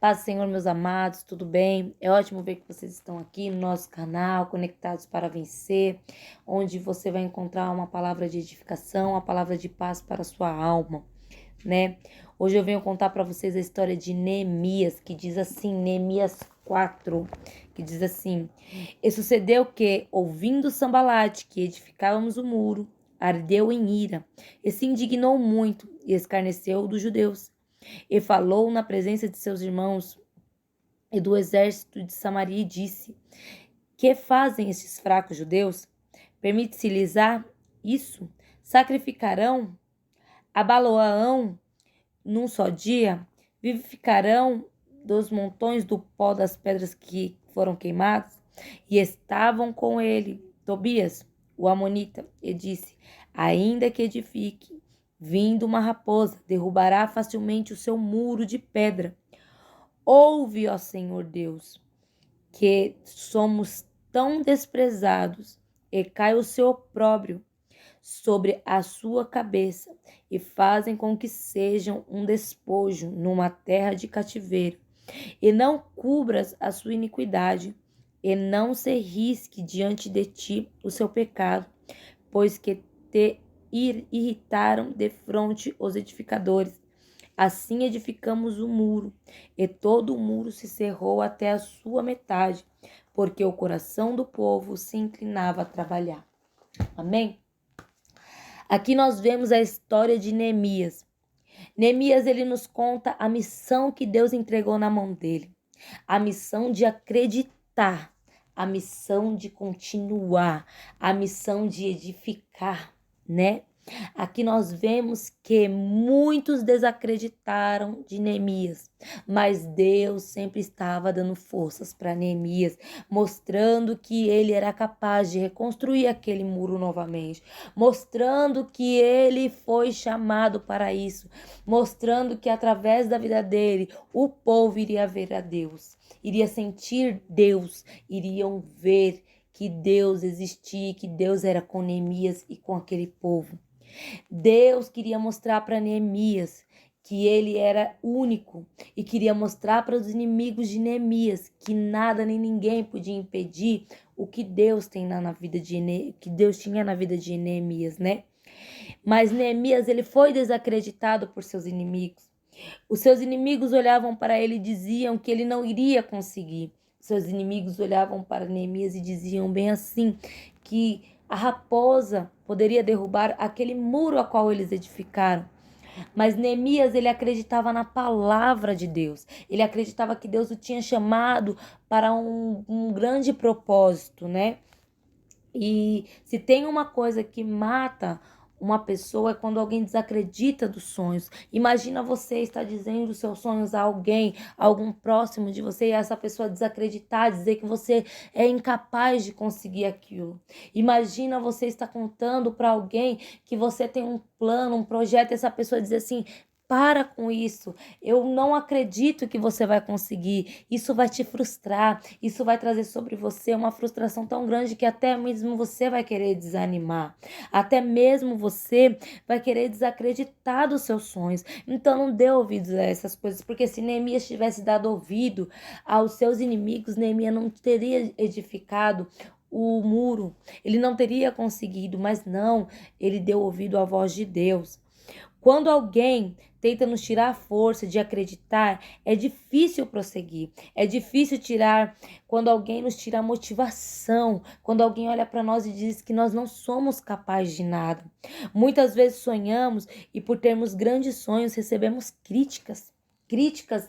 Paz do Senhor, meus amados, tudo bem? É ótimo ver que vocês estão aqui no nosso canal, conectados para vencer, onde você vai encontrar uma palavra de edificação, uma palavra de paz para a sua alma, né? Hoje eu venho contar para vocês a história de Neemias, que diz assim, Neemias 4, que diz assim: E sucedeu que, ouvindo Sambalate, que edificávamos o muro, ardeu em ira, e se indignou muito, e escarneceu dos judeus. E falou na presença de seus irmãos e do exército de Samaria e disse: Que fazem estes fracos judeus? Permite-se-lhes isso? Sacrificarão? Abaloarão num só dia? Vivificarão dos montões do pó das pedras que foram queimadas? E estavam com ele Tobias, o amonita, e disse: Ainda que edifique, vindo uma raposa, derrubará facilmente o seu muro de pedra. Ouve, ó Senhor Deus, que somos tão desprezados, e cai o seu opróbrio sobre a sua cabeça, e fazem com que sejam um despojo numa terra de cativeiro. E não cubras a sua iniquidade, e não se risque diante de ti o seu pecado, pois que te irritaram defronte os edificadores. Assim edificamos o muro, e todo o muro se cerrou até a sua metade, porque o coração do povo se inclinava a trabalhar. Amém? Aqui nós vemos a história de Neemias. Neemias, ele nos conta a missão que Deus entregou na mão dele. A missão de acreditar, a missão de continuar, a missão de edificar, né? Aqui nós vemos que muitos desacreditaram de Neemias, mas Deus sempre estava dando forças para Neemias, mostrando que ele era capaz de reconstruir aquele muro novamente, mostrando que ele foi chamado para isso, mostrando que através da vida dele o povo iria ver a Deus, iria sentir Deus, iriam ver que Deus existia, que Deus era com Neemias e com aquele povo. Deus queria mostrar para Neemias que ele era único e queria mostrar para os inimigos de Neemias que nada nem ninguém podia impedir o que Deus tem na vida que Deus tinha na vida de Neemias, né? Mas Neemias, ele foi desacreditado por seus inimigos. Os seus inimigos olhavam para ele e diziam que ele não iria conseguir. Seus inimigos olhavam para Neemias e diziam bem assim, que a raposa poderia derrubar aquele muro a qual eles edificaram. Mas Neemias, ele acreditava na palavra de Deus. Ele acreditava que Deus o tinha chamado para um grande propósito, né? E se tem uma coisa que mata uma pessoa é quando alguém desacredita dos sonhos. Imagina você estar dizendo os seus sonhos a alguém, a algum próximo de você, e essa pessoa desacreditar, dizer que você é incapaz de conseguir aquilo. Imagina você estar contando para alguém que você tem um plano, um projeto, e essa pessoa dizer assim: para com isso, eu não acredito que você vai conseguir, isso vai te frustrar, isso vai trazer sobre você uma frustração tão grande que até mesmo você vai querer desanimar, até mesmo você vai querer desacreditar dos seus sonhos. Então não dê ouvidos a essas coisas, porque se Neemias tivesse dado ouvido aos seus inimigos, Neemias não teria edificado o muro, ele não teria conseguido, mas não, ele deu ouvido à voz de Deus. Quando alguém tenta nos tirar a força de acreditar, é difícil prosseguir. É difícil tirar quando alguém nos tira a motivação, quando alguém olha para nós e diz que nós não somos capazes de nada. Muitas vezes sonhamos e por termos grandes sonhos recebemos críticas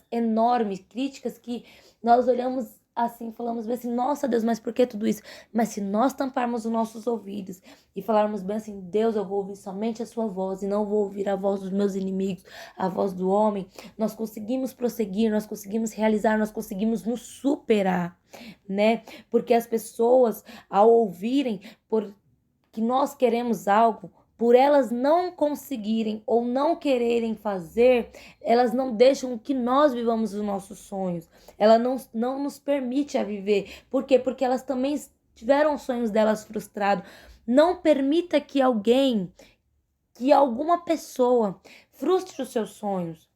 enormes, críticas que nós olhamos assim, falamos bem assim: nossa Deus, mas por que tudo isso? Mas se nós tamparmos os nossos ouvidos e falarmos bem assim: Deus, eu vou ouvir somente a sua voz e não vou ouvir a voz dos meus inimigos, a voz do homem, nós conseguimos prosseguir, nós conseguimos realizar, nós conseguimos nos superar, né? Porque as pessoas, ao ouvirem que nós queremos algo, por elas não conseguirem ou não quererem fazer, elas não deixam que nós vivamos os nossos sonhos. Ela não nos permite a viver. Por quê? Porque elas também tiveram os sonhos delas frustrados. Não permita que alguma pessoa frustre os seus sonhos.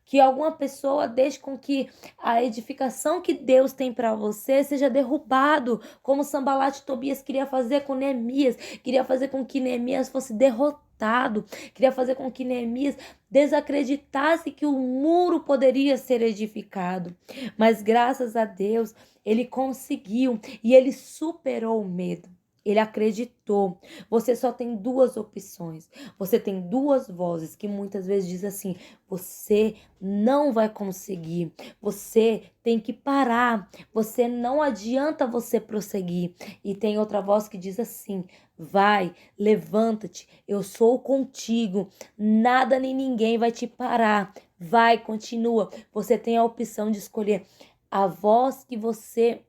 que alguma pessoa deixe com que a edificação que Deus tem para você seja derrubado, como Sanbalat e Tobias queria fazer com Neemias, queria fazer com que Neemias fosse derrotado, queria fazer com que Neemias desacreditasse que o muro poderia ser edificado. Mas graças a Deus, ele conseguiu e ele superou o medo. Ele acreditou. Você só tem duas opções. Você tem duas vozes que muitas vezes dizem assim: você não vai conseguir. Você tem que parar. Você não adianta você prosseguir. E tem outra voz que diz assim: vai, levanta-te. Eu sou contigo. Nada nem ninguém vai te parar. Vai, continua. Você tem a opção de escolher a voz que você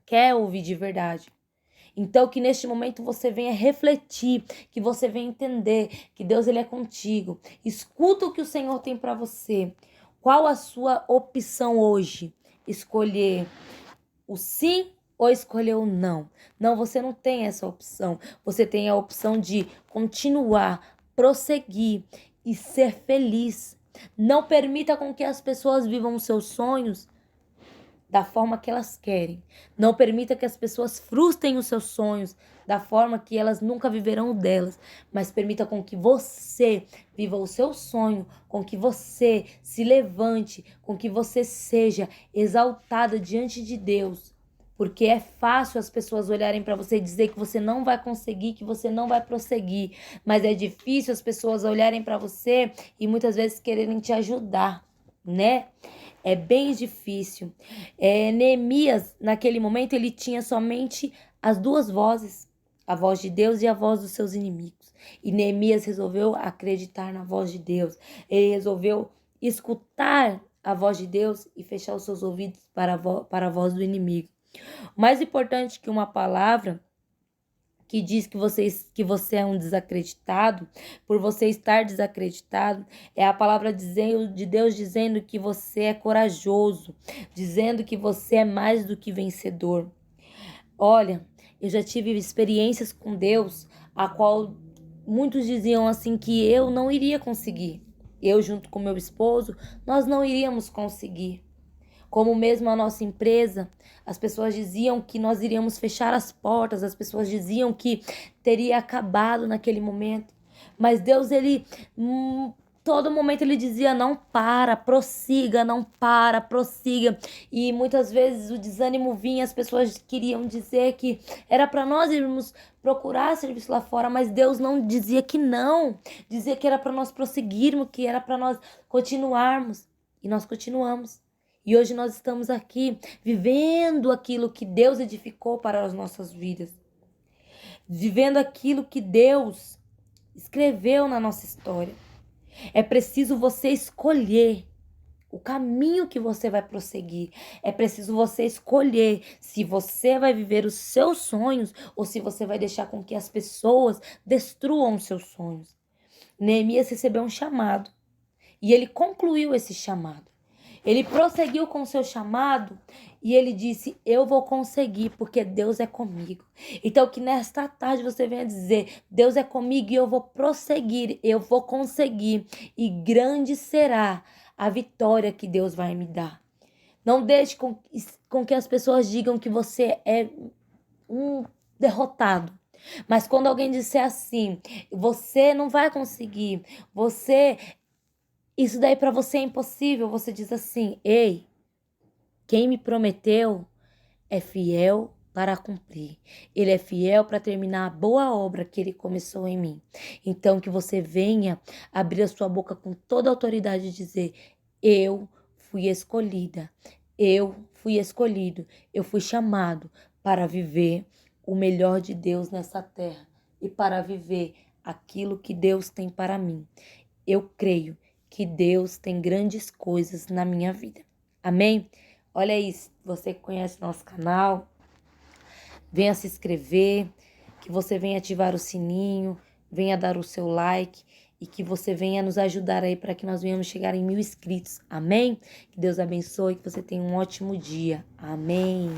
quer ouvir de verdade. Então, que neste momento você venha refletir, que você venha entender que Deus ele é contigo. Escuta o que o Senhor tem para você. Qual a sua opção hoje? Escolher o sim ou escolher o não? Não, você não tem essa opção. Você tem a opção de continuar, prosseguir e ser feliz. Não permita com que as pessoas vivam os seus sonhos da forma que elas querem. Não permita que as pessoas frustrem os seus sonhos da forma que elas nunca viverão o delas, mas permita com que você viva o seu sonho, com que você se levante, com que você seja exaltada diante de Deus. Porque é fácil as pessoas olharem para você e dizer que você não vai conseguir, que você não vai prosseguir, mas é difícil as pessoas olharem para você e muitas vezes quererem te ajudar, né? É bem difícil. Neemias, naquele momento, ele tinha somente as duas vozes, a voz de Deus e a voz dos seus inimigos. E Neemias resolveu acreditar na voz de Deus. Ele resolveu escutar a voz de Deus e fechar os seus ouvidos para a voz do inimigo. Mais importante que uma palavra que diz que você é um desacreditado, por você estar desacreditado, é a palavra de Deus dizendo que você é corajoso, dizendo que você é mais do que vencedor. Olha, eu já tive experiências com Deus, a qual muitos diziam assim que eu não iria conseguir. Eu, junto com meu esposo, nós não iríamos conseguir. Como mesmo a nossa empresa, as pessoas diziam que nós iríamos fechar as portas, as pessoas diziam que teria acabado naquele momento. Mas Deus, ele, todo momento ele dizia: não para, prossiga, não para, prossiga. E muitas vezes o desânimo vinha, as pessoas queriam dizer que era para nós irmos procurar serviço lá fora, mas Deus não dizia que não, dizia que era para nós prosseguirmos, que era para nós continuarmos. E nós continuamos. E hoje nós estamos aqui vivendo aquilo que Deus edificou para as nossas vidas. Vivendo aquilo que Deus escreveu na nossa história. É preciso você escolher o caminho que você vai prosseguir. É preciso você escolher se você vai viver os seus sonhos ou se você vai deixar com que as pessoas destruam os seus sonhos. Neemias recebeu um chamado e ele concluiu esse chamado. Ele prosseguiu com o seu chamado e ele disse: eu vou conseguir porque Deus é comigo. Então que nesta tarde você venha dizer: Deus é comigo e eu vou prosseguir, eu vou conseguir. E grande será a vitória que Deus vai me dar. Não deixe com que as pessoas digam que você é um derrotado. Mas quando alguém disser assim: você não vai conseguir, isso daí para você é impossível, você diz assim: ei, quem me prometeu é fiel para cumprir. Ele é fiel para terminar a boa obra que ele começou em mim. Então que você venha abrir a sua boca com toda a autoridade e dizer: eu fui escolhida, eu fui escolhido, eu fui chamado para viver o melhor de Deus nessa terra e para viver aquilo que Deus tem para mim. Eu creio que Deus tem grandes coisas na minha vida. Amém? Olha isso, você que conhece nosso canal, venha se inscrever, que você venha ativar o sininho, venha dar o seu like e que você venha nos ajudar aí para que nós venhamos chegar em 1000 inscritos. Amém? Que Deus abençoe, que você tenha um ótimo dia. Amém.